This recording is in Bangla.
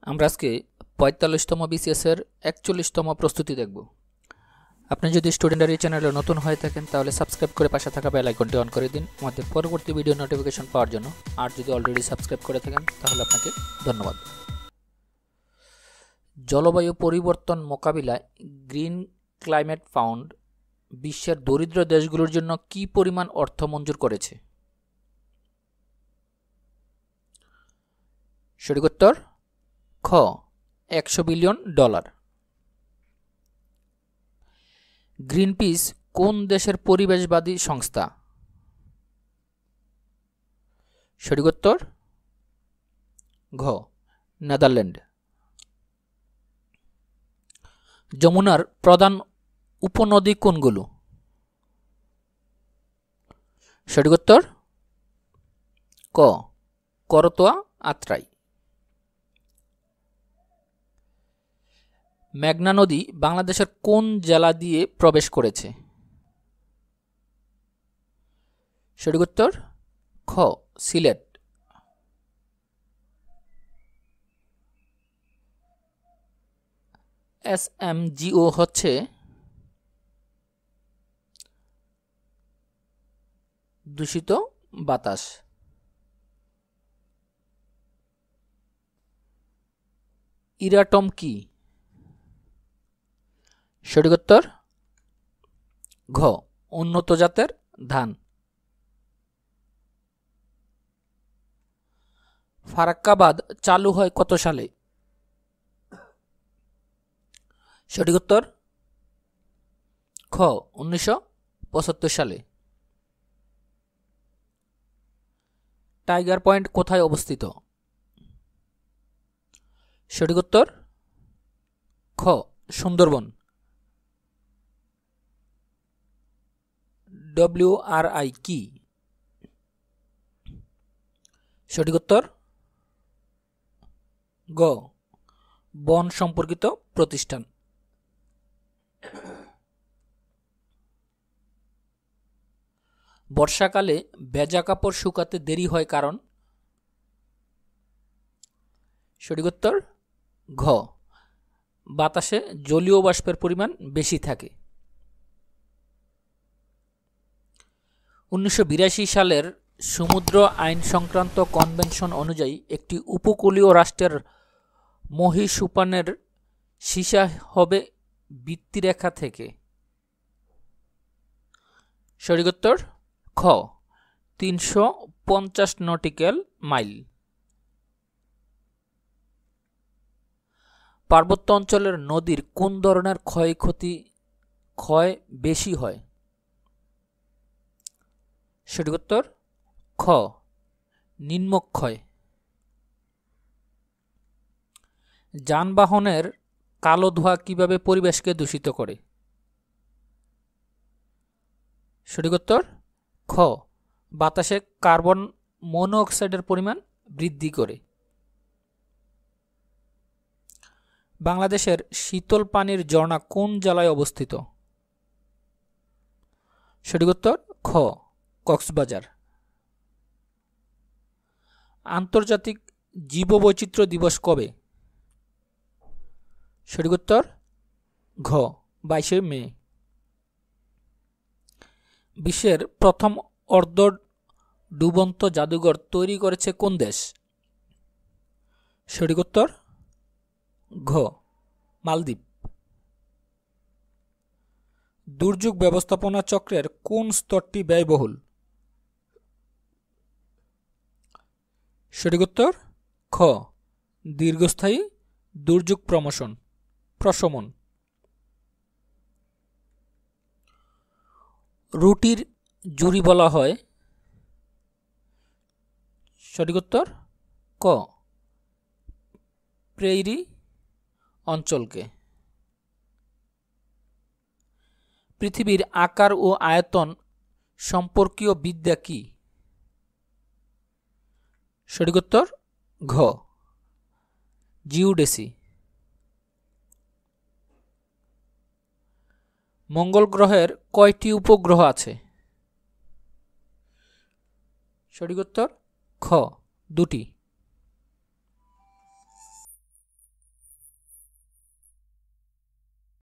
আমরা আজকে ৪৫তম BCS এর ৪১তম প্রস্তুতি দেখব। আপনি যদি স্টুডেন্ট এই চ্যানেলে নতুন হয়ে থাকেন তাহলে সাবস্ক্রাইব করে পাশে থাকা বেল আইকনটি অন করে দিন আমাদের পরবর্তী ভিডিও নোটিফিকেশন পাওয়ার জন্য। আর যদি অলরেডি সাবস্ক্রাইব করে থাকেন তাহলে আপনাকে ধন্যবাদ। জলবায়ু পরিবর্তন মোকাবিলায় গ্রিন ক্লাইমেট ফান্ড বিশ্বের দরিদ্র দেশগুলোর জন্য কি পরিমাণ অর্থ মঞ্জুর করেছে? সঠিক উত্তর খ ১০০ বিলিয়ন ডলার। গ্রিনপিস কোন দেশের পরিবেশবাদী সংস্থা? সঠিক উত্তর ঘ নেদারল্যান্ড। যমুনার প্রধান উপনদী কোনগুলো? সঠিক উত্তর ক করতোয়া, আত্রাই। মেঘনা নদী বাংলাদেশের কোন জেলা দিয়ে প্রবেশ করেছে? সঠিক উত্তর খ সিলেট। SMGO হচ্ছে দূষিত বাতাস। ইরাটম কি? সঠিক উত্তর ঘ উন্নত জাতের ধান। ফারাক্কাবাদ চালু হয় কত সালে? সঠিক উত্তর খ ১৯৭৫ সালে। টাইগার পয়েন্ট কোথায় অবস্থিত? সঠিক উত্তর খ সুন্দরবন। WRI কি? সঠিক উত্তর গ বন সম্পর্কিত প্রতিষ্ঠান। বর্ষাকালে ভেজা কাপড় শুকাতে দেরি হয় কারণ? সঠিক উত্তর ঘ বাতাসে জলীয় বাষ্পের পরিমাণ বেশি থাকে। ১৯৮২ সালের সমুদ্র আইন সংক্রান্ত কনভেনশন অনুযায়ী একটি উপকূলীয় রাষ্ট্রের মহীসোপানের সীসা হবে বৃত্তিরেখা থেকে। সঠিক উত্তর খ ৩৫০ নটিক্যাল মাইল। পার্বত্য অঞ্চলের নদীর কোন ধরনের ক্ষয় বেশি হয়? সঠিক উত্তর খ নিম্নক্ষয়। যানবাহনের কালো ধোঁয়া কিভাবে পরিবেশকে দূষিত করে? সঠিক উত্তর খ বাতাসে কার্বন মনোক্সাইডের পরিমাণ বৃদ্ধি করে। বাংলাদেশের শীতল পানির ঝর্ণা কোন জেলায় অবস্থিত? সঠিক উত্তর খ কক্সবাজার। আন্তর্জাতিক জীববৈচিত্র্য দিবস কবে? সঠিক উত্তর ঘ ২২শে মে। বিশ্বের প্রথম অর্ধ ডুবন্ত জাদুঘর তৈরি করেছে কোন দেশ? সঠিক উত্তর ঘ মালদ্বীপ। দুর্যোগ ব্যবস্থাপনা চক্রের কোন স্তরটি ব্যয়বহুল? সঠিক উত্তর খ দীর্ঘস্থায়ী দুর্যোগ প্রশমন। রুটির জুড়ি বলা হয়? সঠিক উত্তর ক প্রেইরি অঞ্চলকে। পৃথিবীর আকার ও আয়তন সম্পর্কীয় বিদ্যা কি? সঠিক উত্তর ঘ জিওডেসি। মঙ্গল গ্রহের কয়টি উপগ্রহ আছে? সঠিক উত্তর খ ২টি।